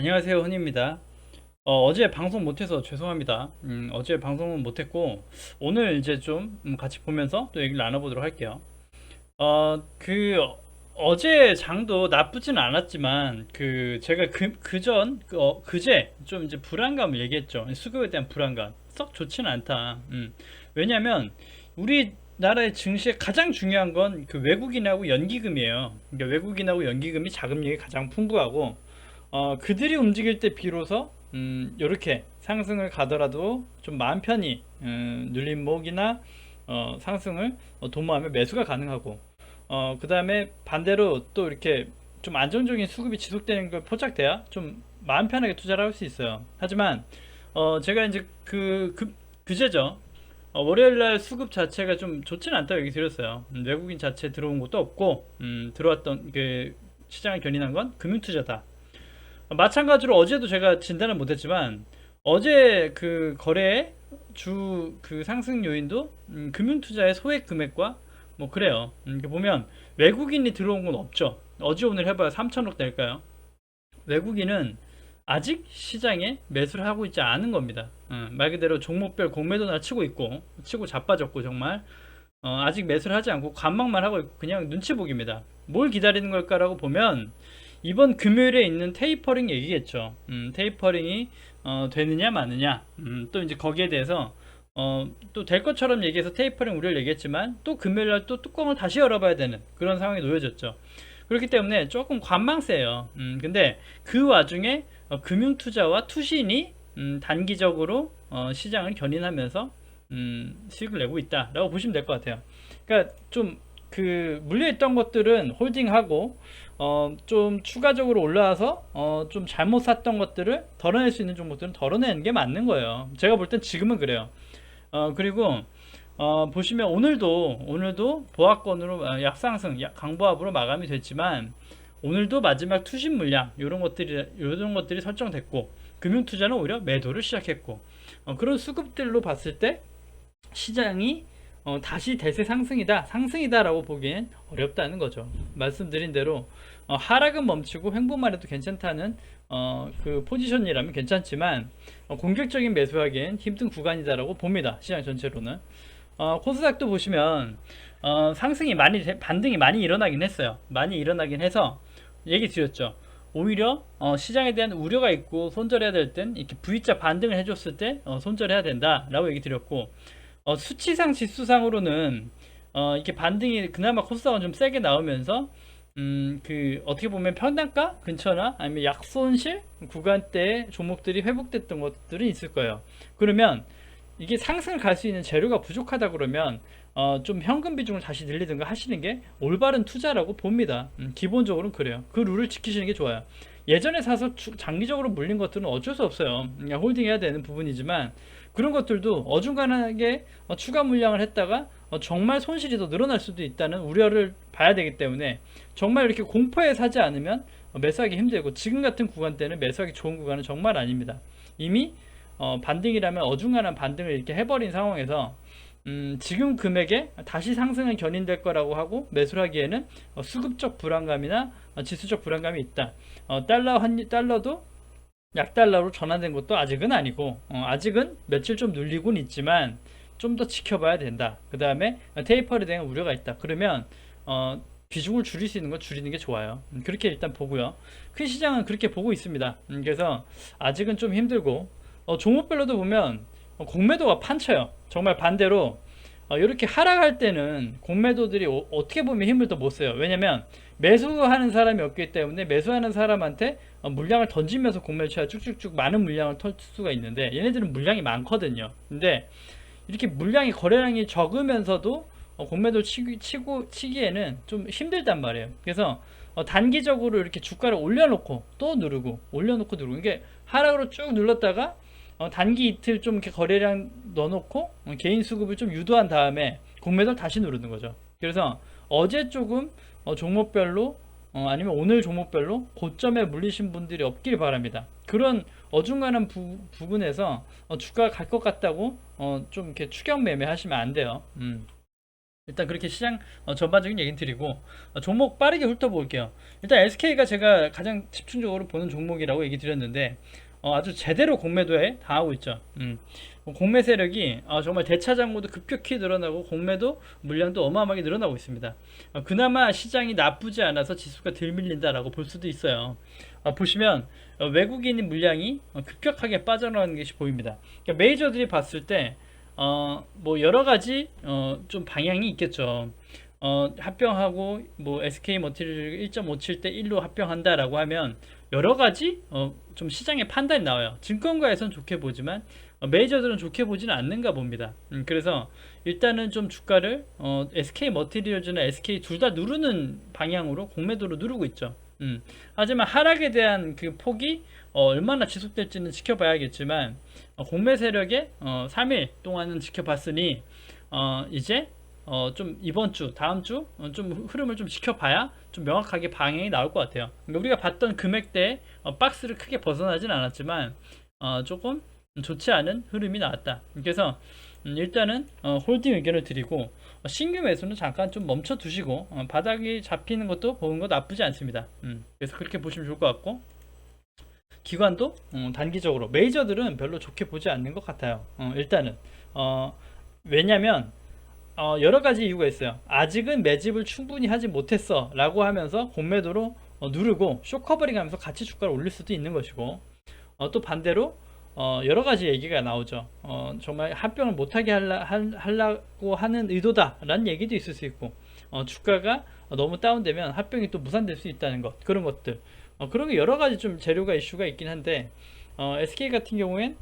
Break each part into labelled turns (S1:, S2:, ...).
S1: 안녕하세요, 훈입니다. 어제 방송 못해서 죄송합니다. 어제 방송은 못했고, 오늘 이제 좀 같이 보면서 또 얘기를 나눠보도록 할게요. 어제 장도 나쁘진 않았지만, 제가 그제 좀 이제 불안감을 얘기했죠. 수급에 대한 불안감. 썩 좋지는 않다. 왜냐면, 우리나라의 증시에 가장 중요한 건 그 외국인하고 연기금이에요. 그러니까 외국인하고 연기금이 자금력이 가장 풍부하고, 그들이 움직일 때 비로소 이렇게 상승을 가더라도 좀 마음 편히 눌림목이나 상승을 도모하며 매수가 가능하고, 그 다음에 반대로 또 이렇게 좀 안정적인 수급이 지속되는 걸 포착돼야 좀 마음 편하게 투자를 할 수 있어요. 하지만 제가 이제 그제죠. 월요일날 수급 자체가 좀 좋지는 않다고 얘기 드렸어요. 외국인 자체 들어온 것도 없고, 들어왔던 그 시장을 견인한 건 금융투자다. 마찬가지로 어제도 제가 진단을 못했지만 어제 그 거래의 주 그 상승 요인도 금융투자의 소액 금액과 뭐 그래요. 이렇게 보면 외국인이 들어온 건 없죠. 어제 오늘 해봐야 3천억 될까요? 외국인은 아직 시장에 매수를 하고 있지 않은 겁니다. 말 그대로 종목별 공매도나 치고 있고 치고 자빠졌고 정말 아직 매수를 하지 않고 관망만 하고 있고 그냥 눈치 보기입니다. 뭘 기다리는 걸까라고 보면 이번 금요일에 있는 테이퍼링 얘기겠죠. 테이퍼링이 되느냐 마느냐. 또 이제 거기에 대해서 또 될 것처럼 얘기해서 테이퍼링 우려를 얘기했지만 또 금요일날 또 뚜껑을 다시 열어봐야 되는 그런 상황이 놓여졌죠. 그렇기 때문에 조금 관망세예요. 근데 그 와중에 금융투자와 투신이 단기적으로 시장을 견인하면서 수익을 내고 있다라고 보시면 될 것 같아요. 그러니까 좀 그 물려있던 것들은 홀딩하고 좀 추가적으로 올라와서 좀 잘못 샀던 것들을 덜어낼 수 있는 종목들은 덜어내는 게 맞는 거예요. 제가 볼 땐 지금은 그래요. 그리고 보시면 오늘도 보합권으로 약상승 강보합으로 마감이 됐지만 오늘도 마지막 투신 물량 이런 것들이 설정됐고 금융투자는 오히려 매도를 시작했고 그런 수급들로 봤을 때 시장이 다시 대세 상승이다라고 보기엔 어렵다는 거죠. 말씀드린 대로 하락은 멈추고 횡보만 해도 괜찮다는 그 포지션이라면 괜찮지만 공격적인 매수하기엔 힘든 구간이다라고 봅니다. 시장 전체로는. 코스닥도 보시면 반등이 많이 일어나긴 했어요. 많이 일어나긴 해서 얘기 드렸죠. 오히려 시장에 대한 우려가 있고 손절해야 될 땐 이렇게 V자 반등을 해줬을 때 손절해야 된다라고 얘기 드렸고, 수치상 지수상으로는 이렇게 반등이 그나마 코스닥은 좀 세게 나오면서 어떻게 보면 평단가 근처나 아니면 약손실 구간대의 종목들이 회복됐던 것들이 있을 거예요. 그러면 이게 상승을 갈 수 있는 재료가 부족하다 그러면 좀 현금 비중을 다시 늘리든가 하시는 게 올바른 투자라고 봅니다. 기본적으로는 그래요. 그 룰을 지키시는 게 좋아요. 예전에 사서 장기적으로 물린 것들은 어쩔 수 없어요. 그냥 홀딩해야 되는 부분이지만 그런 것들도 어중간하게 추가 물량을 했다가 정말 손실이 더 늘어날 수도 있다는 우려를 봐야 되기 때문에 정말 이렇게 공포에 사지 않으면 매수하기 힘들고 지금 같은 구간대는 매수하기 좋은 구간은 정말 아닙니다. 이미 반등이라면 어중간한 반등을 이렇게 해버린 상황에서 지금 금액에 다시 상승은 견인될 거라고 하고 매수를 하기에는 수급적 불안감이나 지수적 불안감이 있다. 달러도 약달러로 전환된 것도 아직은 아니고 아직은 며칠 좀 눌리곤 있지만 좀 더 지켜봐야 된다. 그 다음에 테이퍼에 대한 우려가 있다. 그러면 비중을 줄일 수 있는 건 줄이는 게 좋아요. 그렇게 일단 보고요. 큰 시장은 그렇게 보고 있습니다. 그래서 아직은 좀 힘들고 종목별로도 보면 공매도가 판쳐요. 정말 반대로 이렇게 하락할 때는 공매도들이 어떻게 보면 힘을 더 못 써요. 왜냐면 매수하는 사람이 없기 때문에 매수하는 사람한테 물량을 던지면서 공매도가 쭉쭉쭉 많은 물량을 털 수가 있는데 얘네들은 물량이 많거든요. 근데 이렇게 물량이 거래량이 적으면서도 공매도 치기에는 좀 힘들단 말이에요. 그래서 단기적으로 이렇게 주가를 올려놓고 또 누르고 올려놓고 누르고 이게 하락으로 쭉 눌렀다가 단기 이틀 좀 이렇게 거래량 넣어놓고 개인 수급을 좀 유도한 다음에 공매도를 다시 누르는 거죠. 그래서 어제 조금 종목별로 아니면 오늘 종목별로 고점에 물리신 분들이 없길 바랍니다. 그런 어중간한 부분에서 주가가 갈 것 같다고 좀 이렇게 추격 매매 하시면 안 돼요. 일단 그렇게 시장 전반적인 얘기는 드리고 종목 빠르게 훑어볼게요. 일단 SK가 제가 가장 집중적으로 보는 종목이라고 얘기 드렸는데 아주 제대로 공매도에 당하고 있죠. 공매 세력이 정말 대차장고도 급격히 늘어나고 공매도 물량도 어마어마하게 늘어나고 있습니다. 그나마 시장이 나쁘지 않아서 지수가 덜 밀린다라고 볼 수도 있어요. 보시면 외국인 물량이 급격하게 빠져나가는 것이 보입니다. 그러니까 메이저들이 봤을 때 뭐 여러 가지 좀 방향이 있겠죠. 합병하고 뭐 SK 머티리얼 1.57대 1로 합병한다라고 하면 여러 가지 좀 시장의 판단이 나와요. 증권가에선 좋게 보지만 메이저들은 좋게 보지는 않는가 봅니다. 그래서 일단은 좀 주가를 SK 머티리얼즈나 SK 둘 다 누르는 방향으로 공매도로 누르고 있죠. 하지만 하락에 대한 그 폭이 얼마나 지속될지는 지켜봐야겠지만 공매 세력의 3일 동안은 지켜봤으니 이제 좀 이번 주, 다음 주 좀 흐름을 좀 지켜봐야 좀 명확하게 방향이 나올 것 같아요. 그러니까 우리가 봤던 금액대 박스를 크게 벗어나진 않았지만 조금 좋지 않은 흐름이 나왔다. 그래서 일단은 홀딩 의견을 드리고 신규 매수는 잠깐 좀 멈춰 두시고 바닥이 잡히는 것도 보는 거 나쁘지 않습니다. 그래서 그렇게 보시면 좋을 것 같고 기관도 단기적으로 메이저들은 별로 좋게 보지 않는 것 같아요. 일단은 왜냐면 여러 가지 이유가 있어요. 아직은 매집을 충분히 하지 못했어 라고 하면서 공매도로 누르고 쇼커버링 하면서 같이 주가를 올릴 수도 있는 것이고 또 반대로 여러 가지 얘기가 나오죠. 정말 합병을 못하게 하려고 하는 의도다 라는 얘기도 있을 수 있고 주가가 너무 다운되면 합병이 또 무산될 수 있다는 것, 그런 것들 그런 게 여러 가지 좀 재료가 이슈가 있긴 한데 SK 같은 경우엔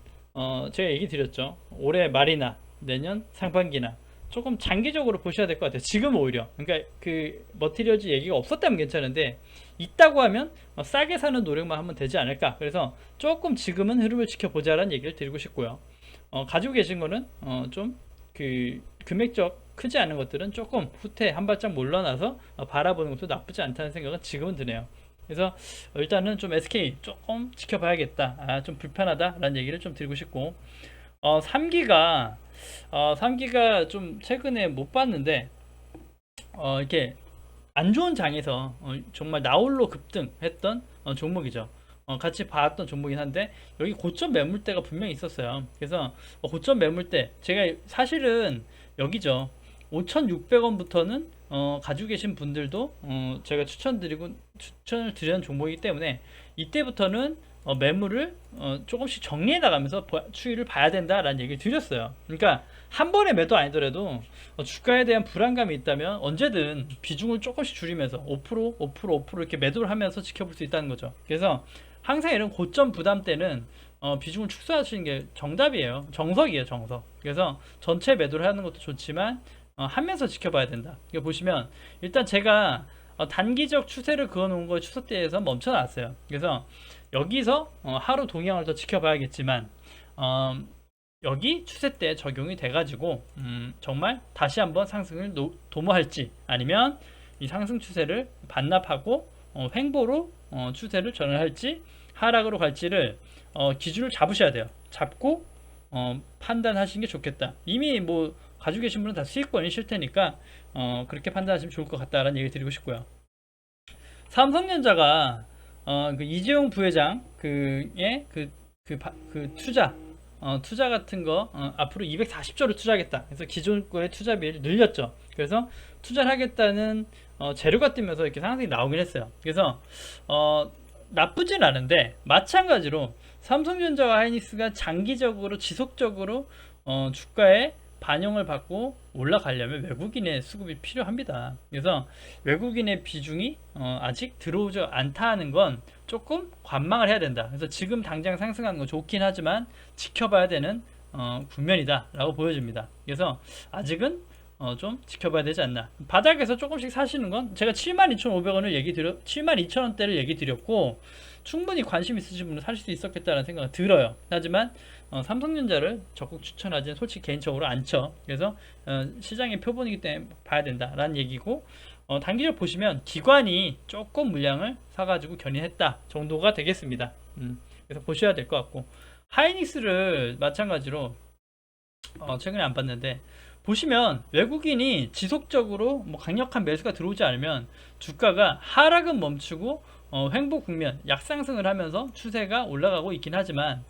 S1: 제가 얘기 드렸죠. 올해 말이나 내년 상반기나 조금 장기적으로 보셔야 될 것 같아요. 지금 오히려 그러니까 그 머티리얼즈 얘기가 없었다면 괜찮은데 있다고 하면 싸게 사는 노력만 하면 되지 않을까. 그래서 조금 지금은 흐름을 지켜보자라는 얘기를 드리고 싶고요. 가지고 계신 거는 좀 그 금액적 크지 않은 것들은 조금 후퇴 한 발짝 물러나서 바라보는 것도 나쁘지 않다는 생각은 지금은 드네요. 그래서 일단은 좀 SK 조금 지켜봐야겠다. 좀 불편하다라는 얘기를 좀 드리고 싶고 3기가 좀 최근에 못 봤는데 이렇게 안 좋은 장에서 정말 나홀로 급등했던 종목이죠. 같이 봤던 종목이긴 한데 여기 고점 매물대가 분명히 있었어요. 그래서 고점 매물대 제가 사실은 여기죠. 5,600원부터는 가지고 계신 분들도 제가 추천을 드리는 종목이기 때문에 이때부터는 매물을 조금씩 정리해 나가면서 추이를 봐야 된다라는 얘기를 드렸어요. 그러니까 한 번에 매도 아니더라도 주가에 대한 불안감이 있다면 언제든 비중을 조금씩 줄이면서 5%, 5%, 5% 이렇게 매도를 하면서 지켜볼 수 있다는 거죠. 그래서 항상 이런 고점 부담 때는 비중을 축소하시는 게 정답이에요. 정석이에요, 정석. 그래서 전체 매도를 하는 것도 좋지만 하면서 지켜봐야 된다. 이거 보시면 일단 제가 단기적 추세를 그어놓은 걸 추세대에서 멈춰놨어요. 그래서 여기서 하루 동향을 더 지켜봐야겠지만 여기 추세대 적용이 돼가지고 정말 다시 한번 상승을 도모할지 아니면 이 상승 추세를 반납하고 횡보로 추세를 전환할지 하락으로 갈지를 기준을 잡으셔야 돼요. 잡고 판단하시는 게 좋겠다. 이미 뭐 가지고 계신 분은 다 수익권이실 테니까 그렇게 판단하시면 좋을 것 같다라는 얘기를 드리고 싶고요. 삼성전자가 그 이재용 부회장 그 투자 같은 거 앞으로 240조를 투자하겠다. 그래서 기존 거의 투자비를 늘렸죠. 그래서 투자를 하겠다는 재료가 뜨면서 이렇게 상승이 나오긴 했어요. 그래서 나쁘진 않은데 마찬가지로 삼성전자와 하이닉스가 장기적으로 지속적으로 주가에 반영을 받고 올라가려면 외국인의 수급이 필요합니다. 그래서 외국인의 비중이 아직 들어오지 않다는 건 조금 관망을 해야 된다. 그래서 지금 당장 상승하는 건 좋긴 하지만 지켜봐야 되는 국면이다 라고 보여집니다. 그래서 아직은 좀 지켜봐야 되지 않나. 바닥에서 조금씩 사시는 건 제가 72,500원을 72,000원대를 얘기 드렸고 충분히 관심 있으신 분은 사실 수 있었겠다는 생각이 들어요. 하지만 삼성전자를 적극 추천하지는 솔직히 개인적으로 않죠. 그래서 시장의 표본이기 때문에 봐야 된다라는 얘기고 단기적으로 보시면 기관이 조금 물량을 사가지고 견인했다 정도가 되겠습니다. 그래서 보셔야 될 것 같고 하이닉스를 마찬가지로 최근에 안 봤는데 보시면 외국인이 지속적으로 뭐 강력한 매수가 들어오지 않으면 주가가 하락은 멈추고 횡보 국면 약상승을 하면서 추세가 올라가고 있긴 하지만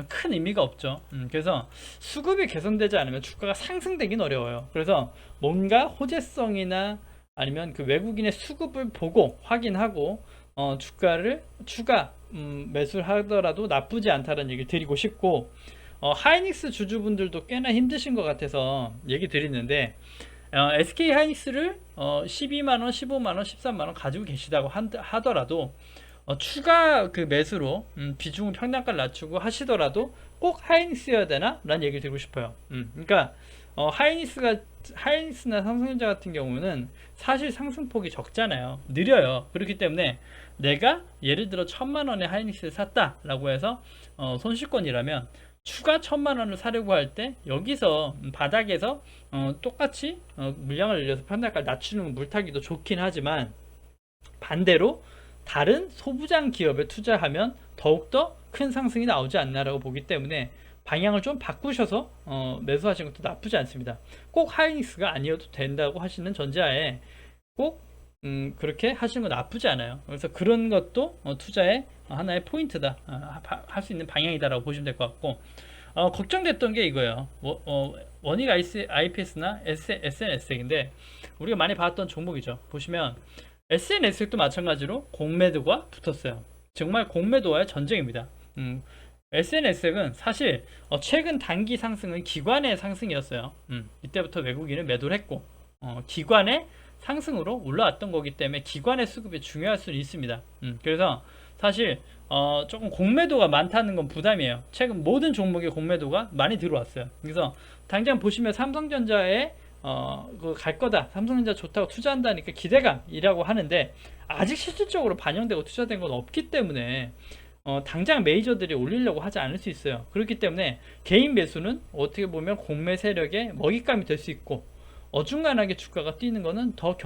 S1: 큰 의미가 없죠. 그래서 수급이 개선되지 않으면 주가가 상승되긴 어려워요. 그래서 뭔가 호재성이나 아니면 그 외국인의 수급을 보고 확인하고 주가를 추가 매수를 하더라도 나쁘지 않다는 얘기를 드리고 싶고, 하이닉스 주주분들도 꽤나 힘드신 것 같아서 얘기 드리는데, SK 하이닉스를 12만원, 15만원, 13만원 가지고 계시다고 하더라도 추가 그 매수로 비중을 평단가를 낮추고 하시더라도 꼭 하이닉스여야 되나? 라는 얘기를 드리고 싶어요. 그러니까 하이닉스나 삼성전자 같은 경우는 사실 상승폭이 적잖아요. 느려요. 그렇기 때문에 내가 예를 들어 1000만원에 하이닉스를 샀다라고 해서 손실권이라면 추가 1000만원을 사려고 할 때 여기서 바닥에서 똑같이 물량을 늘려서 평단가를 낮추는 물타기도 좋긴 하지만, 반대로 다른 소부장 기업에 투자하면 더욱더 큰 상승이 나오지 않나라고 보기 때문에 방향을 좀 바꾸셔서 매수하시는 것도 나쁘지 않습니다. 꼭 하이닉스가 아니어도 된다고 하시는 전제하에 꼭 그렇게 하시는 건 나쁘지 않아요. 그래서 그런 것도 투자의 하나의 포인트다, 할 수 있는 방향이다라고 보시면 될 것 같고, 걱정됐던 게 이거예요. 원익 IPS나 SNS인데 우리가 많이 봤던 종목이죠. 보시면 SNS도 마찬가지로 공매도가 붙었어요. 정말 공매도와의 전쟁입니다. SNS는 사실 최근 단기 상승은 기관의 상승이었어요. 이때부터 외국인은 매도를 했고 기관의 상승으로 올라왔던 거기 때문에 기관의 수급이 중요할 수는 있습니다. 그래서 사실 조금 공매도가 많다는 건 부담이에요. 최근 모든 종목의 공매도가 많이 들어왔어요. 그래서 당장 보시면 삼성전자에 갈 거다, 삼성전자 좋다고 투자한다니까 기대감이라고 하는데 아직 실질적으로 반영되고 투자된 건 없기 때문에 당장 메이저들이 올리려고 하지 않을 수 있어요. 그렇기 때문에 개인 매수는 어떻게 보면 공매 세력의 먹잇감이 될 수 있고, 어중간하게 주가가 뛰는 거는 더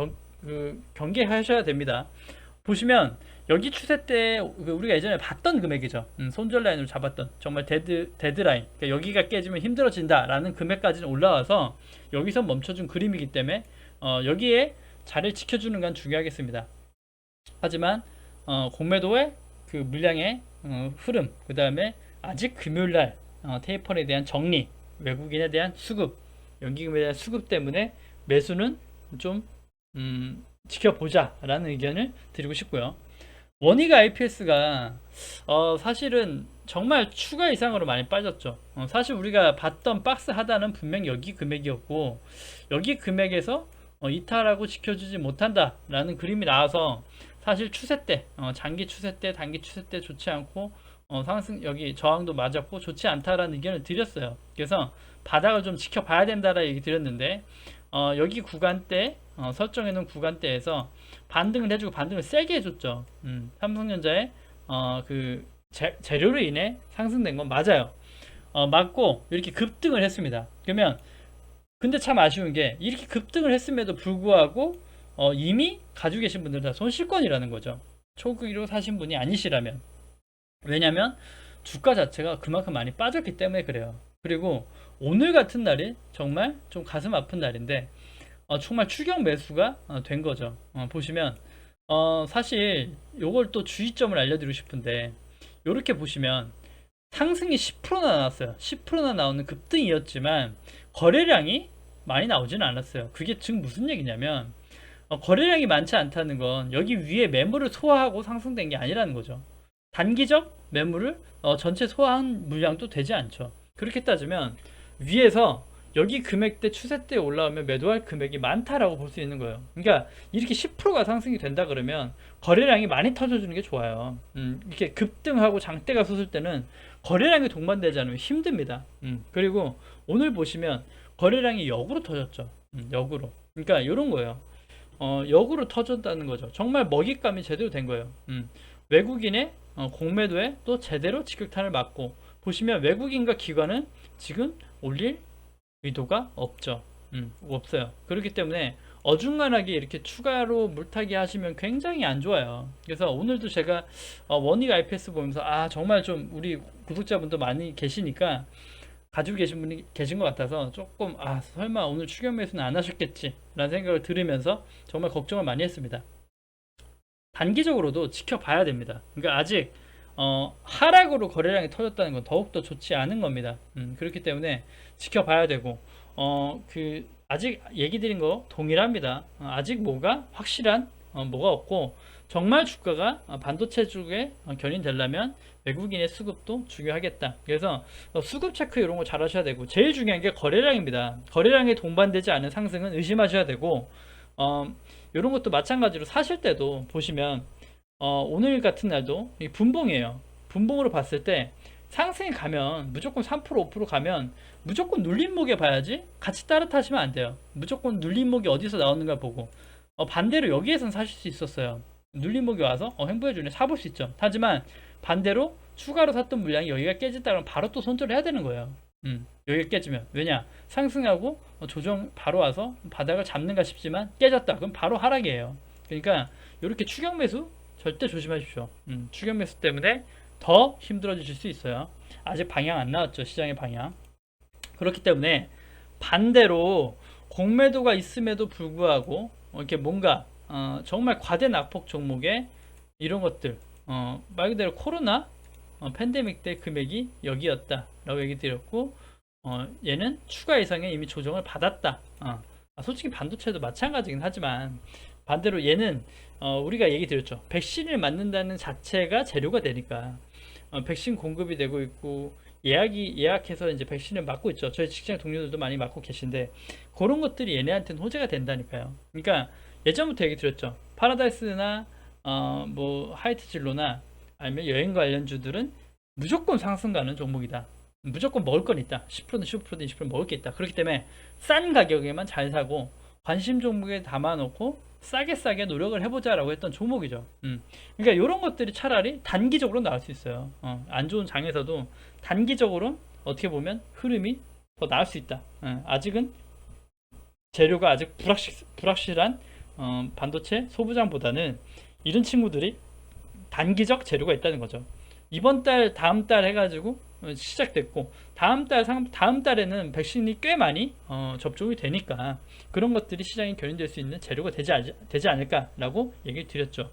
S1: 경계하셔야 됩니다. 보시면 여기 추세 때 우리가 예전에 봤던 금액이죠. 손절 라인으로 잡았던 정말 데드라인, 그러니까 여기가 깨지면 힘들어진다라는 금액까지는 올라와서 여기서 멈춰준 그림이기 때문에 여기에 자리를 지켜주는 건 중요하겠습니다. 하지만 공매도의 그 물량의 흐름, 그 다음에 아직 금요일날 테이퍼에 대한 정리, 외국인에 대한 수급, 연기금에 대한 수급 때문에 매수는 좀 지켜보자 라는 의견을 드리고 싶고요. 원익 IPS가 사실은 정말 추가 이상으로 많이 빠졌죠. 사실 우리가 봤던 박스 하단은 분명 여기 금액이었고, 여기 금액에서 이탈하고 지켜주지 못한다 라는 그림이 나와서 사실 추세 때 장기 추세 때 단기 추세 때 좋지 않고 상승 여기 저항도 맞았고 좋지 않다라는 의견을 드렸어요. 그래서 바닥을 좀 지켜봐야 된다라 얘기 드렸는데 여기 구간대 설정해 놓은 구간대에서 반등을 해주고 반등을 세게 해줬죠. 삼성전자의 그 재료로 인해 상승된 건 맞아요. 맞고 이렇게 급등을 했습니다. 그러면 근데 참 아쉬운 게 이렇게 급등을 했음에도 불구하고 이미 가지고 계신 분들은 다 손실권이라는 거죠. 초기로 사신 분이 아니시라면. 왜냐면 주가 자체가 그만큼 많이 빠졌기 때문에 그래요. 그리고 오늘 같은 날이 정말 좀 가슴 아픈 날인데 정말 추격 매수가 된 거죠. 보시면 사실 요걸 또 주의점을 알려드리고 싶은데, 요렇게 보시면 상승이 10%나 나왔어요. 10%나 나오는 급등이었지만 거래량이 많이 나오지는 않았어요. 그게 즉 무슨 얘기냐면 거래량이 많지 않다는 건 여기 위에 매물을 소화하고 상승된 게 아니라는 거죠. 단기적 매물을 전체 소화한 물량도 되지 않죠. 그렇게 따지면 위에서 여기 금액대 추세대에 올라오면 매도할 금액이 많다라고 볼 수 있는 거예요. 그러니까 이렇게 10%가 상승이 된다 그러면 거래량이 많이 터져주는 게 좋아요. 이렇게 급등하고 장대가 섰을 때는 거래량이 동반되지 않으면 힘듭니다. 그리고 오늘 보시면 거래량이 역으로 터졌죠. 역으로. 그러니까 이런 거예요. 역으로 터졌다는 거죠. 정말 먹잇감이 제대로 된 거예요. 외국인의 공매도에 또 제대로 직격탄을 맞고, 보시면 외국인과 기관은 지금 올릴 의도가 없죠. 없어요. 그렇기 때문에 어중간하게 이렇게 추가로 물타기 하시면 굉장히 안 좋아요. 그래서 오늘도 제가 원익 IPS 보면서 정말 좀 우리 구독자분도 많이 계시니까 가지고 계신 분이 계신 것 같아서 조금 설마 오늘 추격 매수는 안 하셨겠지 라는 생각을 들으면서 정말 걱정을 많이 했습니다. 단기적으로도 지켜봐야 됩니다. 그러니까 아직 하락으로 거래량이 터졌다는 건 더욱더 좋지 않은 겁니다. 그렇기 때문에 지켜봐야 되고 아직 얘기 드린 거 동일합니다. 아직 뭐가 확실한 뭐가 없고 정말 주가가 반도체 쪽에 견인되려면 외국인의 수급도 중요하겠다. 그래서 수급 체크 이런 거 잘 하셔야 되고 제일 중요한 게 거래량입니다. 거래량에 동반되지 않은 상승은 의심하셔야 되고 이런 것도 마찬가지로 사실 때도 보시면 오늘 같은 날도 분봉이에요. 분봉으로 봤을 때 상승이 가면 무조건 3% 5% 가면 무조건 눌림목에 봐야지 같이 따라 타시면 안 돼요. 무조건 눌림목이 어디서 나오는가 보고 반대로 여기에선 사실 수 있었어요. 눌림목이 와서 행보해주네 사볼 수 있죠. 하지만 반대로 추가로 샀던 물량이 여기가 깨졌다 그러면 바로 또 손절을 해야 되는 거예요. 여기가 깨지면 왜냐 상승하고 조정 바로 와서 바닥을 잡는가 싶지만 깨졌다 그럼 바로 하락이에요. 그러니까 이렇게 추격 매수 절대 조심하십시오. 추격 매수 때문에 더 힘들어지실 수 있어요. 아직 방향 안 나왔죠. 시장의 방향. 그렇기 때문에 반대로 공매도가 있음에도 불구하고 이렇게 뭔가 정말 과대 낙폭 종목에 이런 것들 말 그대로 코로나 팬데믹 때 금액이 여기였다 라고 얘기 드렸고 얘는 추가 이상의 이미 조정을 받았다. 솔직히 반도체도 마찬가지긴 하지만 반대로 얘는 우리가 얘기 드렸죠. 백신을 맞는다는 자체가 재료가 되니까 백신 공급이 되고 있고 예약해서 이제 백신을 맞고 있죠. 저희 직장 동료들도 많이 맞고 계신데 그런 것들이 얘네한테는 호재가 된다니까요. 그러니까 예전부터 얘기 드렸죠. 파라다이스나 뭐 하이트 진로나 아니면 여행 관련주들은 무조건 상승 가는 종목이다. 무조건 먹을 건 있다. 10%든 15%든 20% 먹을 게 있다. 그렇기 때문에 싼 가격에만 잘 사고 관심 종목에 담아놓고 싸게 노력을 해보자라고 했던 종목이죠. 그러니까 이런 것들이 차라리 단기적으로 나올 수 있어요. 안 좋은 장에서도 단기적으로 어떻게 보면 흐름이 더 나을 수 있다. 아직은 재료가 아직 불확실한 반도체 소부장보다는 이런 친구들이 단기적 재료가 있다는 거죠. 이번 달, 다음 달 해가지고 시작됐고 다음 달에는 백신이 꽤 많이 접종이 되니까 그런 것들이 시장에 견인될 수 있는 재료가 되지 않을까라고 얘기를 드렸죠.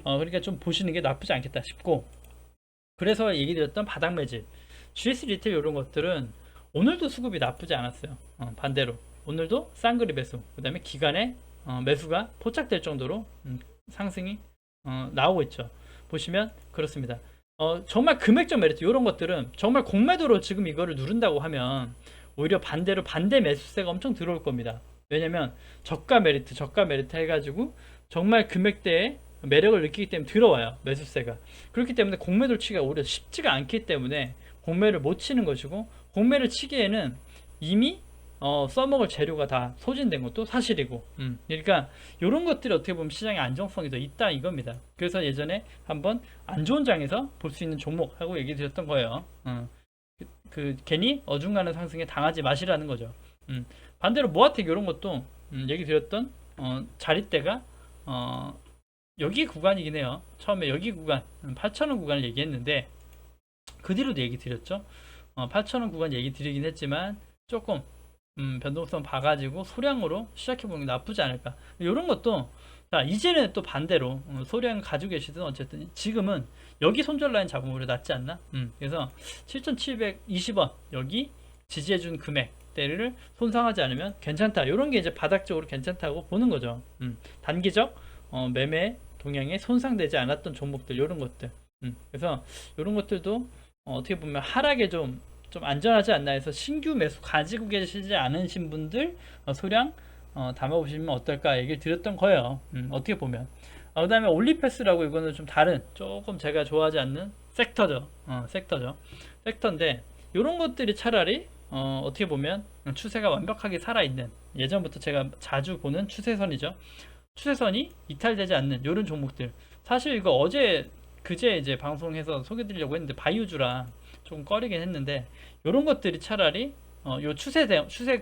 S1: 그러니까 좀 보시는 게 나쁘지 않겠다 싶고 그래서 얘기 드렸던 바닥 매집, GS 리테일 이런 것들은 오늘도 수급이 나쁘지 않았어요. 반대로 오늘도 쌍그리 매수, 그 다음에 기간에 매수가 포착될 정도로 상승이 나오고 있죠. 보시면 그렇습니다. 정말 금액적 메리트 이런 것들은 정말 공매도로 지금 이거를 누른다고 하면 오히려 반대로 반대 매수세가 엄청 들어올 겁니다. 왜냐면 저가 메리트 해가지고 정말 금액대에 매력을 느끼기 때문에 들어와요. 매수세가. 그렇기 때문에 공매도를 치기가 오히려 쉽지가 않기 때문에 공매를 못 치는 것이고 공매를 치기에는 이미 써먹을 재료가 다 소진된 것도 사실이고 그러니까 이런 것들이 어떻게 보면 시장의 안정성이 더 있다 이겁니다. 그래서 예전에 한번 안 좋은 장에서 볼 수 있는 종목하고 얘기 드렸던 거예요. 괜히 어중간한 상승에 당하지 마시라는 거죠. 반대로 모아텍 이런 것도 얘기 드렸던 자리대가 여기 구간이긴 해요. 처음에 여기 구간 8,000원 구간을 얘기했는데 그 뒤로도 얘기 드렸죠. 8,000원 구간 얘기 드리긴 했지만 조금 변동성 봐가지고 소량으로 시작해보는 게 나쁘지 않을까. 이런 것도 자 이제는 또 반대로 소량 가지고 계시든 어쨌든 지금은 여기 손절 라인 잡으면 오히려 낫지 않나. 그래서 7,720원 여기 지지해준 금액대를 손상하지 않으면 괜찮다. 이런 게 이제 바닥적으로 괜찮다고 보는 거죠. 단기적 매매 동향에 손상되지 않았던 종목들 이런 것들. 그래서 이런 것들도 어떻게 보면 하락에 좀 안전하지 않나 해서 신규 매수 가지고 계시지 않으신 분들 소량 담아보시면 어떨까 얘기를 드렸던 거예요. 어떻게 보면 그 다음에 올리패스라고 이거는 좀 다른 조금 제가 좋아하지 않는 섹터죠. 섹터인데 이런 것들이 차라리 어떻게 보면 추세가 완벽하게 살아있는 예전부터 제가 자주 보는 추세선이죠. 추세선이 이탈되지 않는 이런 종목들 사실 이거 그제 이제 방송해서 소개드리려고 했는데 바이오주라 조금 꺼리긴 했는데 이런 것들이 차라리 요 추세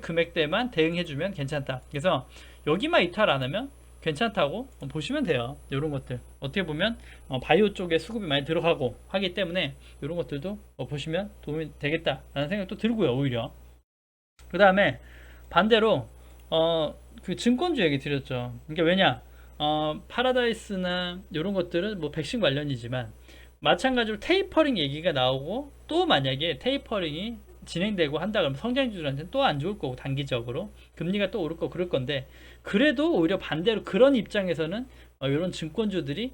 S1: 금액대만 대응해주면 괜찮다. 그래서 여기만 이탈 안 하면 괜찮다고 보시면 돼요. 이런 것들 어떻게 보면 바이오 쪽에 수급이 많이 들어가고 하기 때문에 이런 것들도 보시면 도움이 되겠다라는 생각도 들고요. 오히려 그 다음에 반대로 그 증권주 얘기 드렸죠. 그러니까 왜냐 파라다이스나 이런 것들은 뭐 백신 관련이지만 마찬가지로 테이퍼링 얘기가 나오고 또 만약에 테이퍼링이 진행되고 한다 그러면 성장주들한테는 또 안 좋을 거고 단기적으로 금리가 또 오를 거고 그럴 건데 그래도 오히려 반대로 그런 입장에서는 이런 증권주들이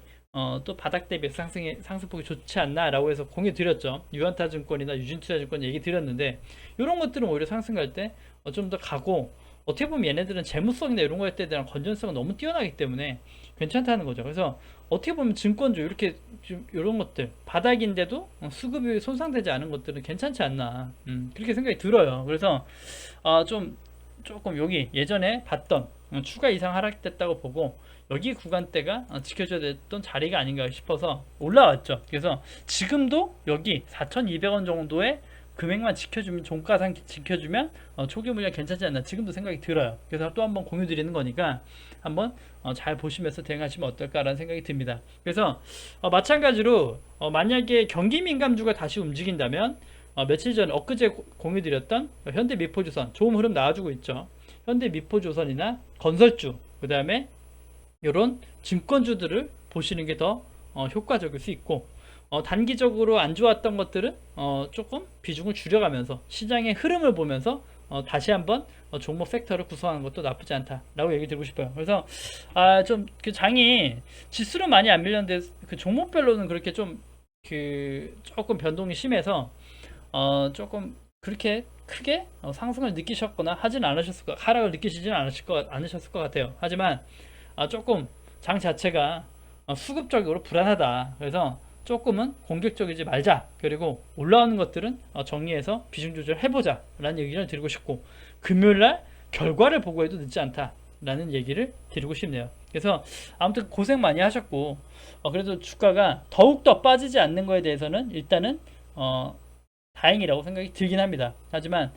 S1: 또 바닥 대비 상승폭이 좋지 않나라고 해서 공유 드렸죠. 유한타 증권이나 유진투자증권 얘기 드렸는데 이런 것들은 오히려 상승 갈 때 좀 더 가고 어떻게 보면 얘네들은 재무성이나 이런 거에 대한 건전성은 너무 뛰어나기 때문에 괜찮다는 거죠. 그래서 어떻게 보면 증권주 이렇게 좀 이런 것들 바닥인데도 수급이 손상되지 않은 것들은 괜찮지 않나 그렇게 생각이 들어요. 그래서 좀 조금 여기 예전에 봤던 추가 이상 하락됐다고 보고 여기 구간대가 지켜줘야 됐던 자리가 아닌가 싶어서 올라왔죠. 그래서 지금도 여기 4,200원 정도의 금액만 지켜주면 종가상 지켜주면 초기 물량 괜찮지 않나 지금도 생각이 들어요. 그래서 또 한번 공유 드리는 거니까 한번 잘 보시면서 대응하시면 어떨까라는 생각이 듭니다. 그래서 마찬가지로 만약에 경기 민감주가 다시 움직인다면 며칠 전 엊그제 공유 드렸던 현대미포조선 좋은 흐름 나와주고 있죠. 현대미포조선이나 건설주 그 다음에 이런 증권주들을 보시는 게 더 효과적일 수 있고 단기적으로 안 좋았던 것들은 조금 비중을 줄여가면서 시장의 흐름을 보면서 다시 한번 종목 섹터를 구성하는 것도 나쁘지 않다라고 얘기 드리고 싶어요. 그래서 좀 그 장이 지수로 많이 안 밀렸는데 그 종목별로는 그렇게 좀 그 조금 변동이 심해서 조금 그렇게 크게 상승을 느끼셨거나 하진 않으셨을 것, 하락을 느끼시지는 않으셨을 것 같아요. 하지만 조금 장 자체가 수급적으로 불안하다. 그래서 조금은 공격적이지 말자. 그리고 올라오는 것들은 정리해서 비중 조절 해보자 라는 얘기를 드리고 싶고 금요일날 결과를 보고 해도 늦지 않다 라는 얘기를 드리고 싶네요. 그래서 아무튼 고생 많이 하셨고 그래도 주가가 더욱더 빠지지 않는 거에 대해서는 일단은 다행이라고 생각이 들긴 합니다. 하지만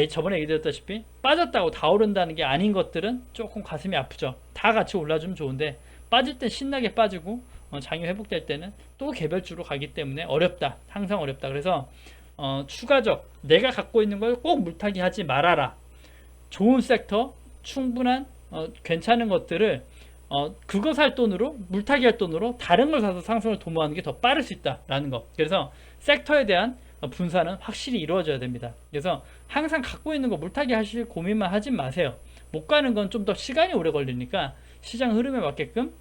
S1: 저번에 얘기드렸다시피 빠졌다고 다 오른다는 게 아닌 것들은 조금 가슴이 아프죠. 다 같이 올라주면 좋은데 빠질 땐 신나게 빠지고 장이 회복될 때는 또 개별주로 가기 때문에 어렵다. 항상 어렵다. 그래서 추가적 내가 갖고 있는 걸 꼭 물타기 하지 말아라. 좋은 섹터 충분한 괜찮은 것들을 그거 살 돈으로 물타기 할 돈으로 다른 걸 사서 상승을 도모하는 게 더 빠를 수 있다라는 거. 그래서 섹터에 대한 분산은 확실히 이루어져야 됩니다. 그래서 항상 갖고 있는 거 물타기 하실 고민만 하지 마세요. 못 가는 건 좀 더 시간이 오래 걸리니까 시장 흐름에 맞게끔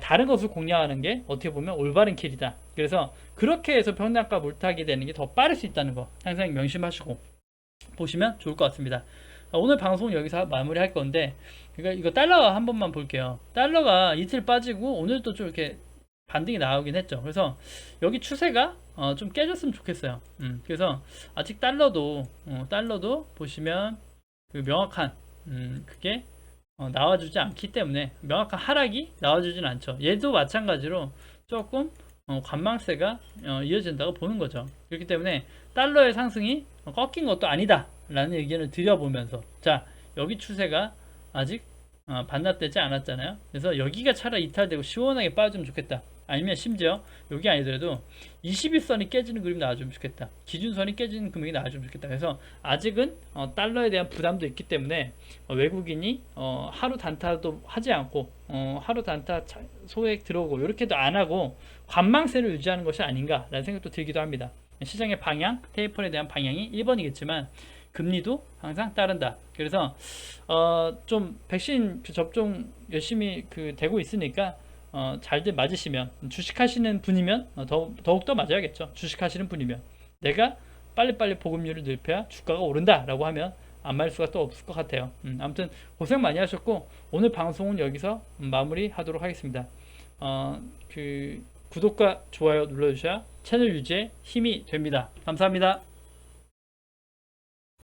S1: 다른 것을 공략하는 게 어떻게 보면 올바른 길이다. 그래서 그렇게 해서 평단가 물타기 되는 게 더 빠를 수 있다는 거 항상 명심하시고 보시면 좋을 것 같습니다. 오늘 방송은 여기서 마무리할 건데 이거 달러 한 번만 볼게요. 달러가 이틀 빠지고 오늘도 좀 이렇게 반등이 나오긴 했죠. 그래서 여기 추세가 좀 깨졌으면 좋겠어요. 그래서 아직 달러도 보시면 그 명확한 그게 나와주지 않기 때문에 명확한 하락이 나와주진 않죠. 얘도 마찬가지로 조금 관망세가 이어진다고 보는 거죠. 그렇기 때문에 달러의 상승이 꺾인 것도 아니다 라는 의견을 드려보면서 자 여기 추세가 아직 반납되지 않았잖아요. 그래서 여기가 차라리 이탈되고 시원하게 빠지면 좋겠다. 아니면 심지어 여기 아니더라도 21선이 깨지는 그림이 나와주면 좋겠다. 기준선이 깨지는 금액이 나와주면 좋겠다. 그래서 아직은 달러에 대한 부담도 있기 때문에 외국인이 하루 단타도 하지 않고 하루 단타 소액 들어오고 이렇게도 안 하고 관망세를 유지하는 것이 아닌가라는 생각도 들기도 합니다. 시장의 방향, 테이퍼에 대한 방향이 1번이겠지만 금리도 항상 따른다. 그래서 좀 백신 접종 열심히 되고 있으니까 잘들 맞으시면 주식하시는 분이면 더욱더 맞아야겠죠. 주식하시는 분이면 내가 빨리빨리 보급률을 넓혀야 주가가 오른다 라고 하면 안 맞을 수가 또 없을 것 같아요. 아무튼 고생 많이 하셨고 오늘 방송은 여기서 마무리 하도록 하겠습니다. 구독과 좋아요 눌러주셔야 채널 유지에 힘이 됩니다. 감사합니다.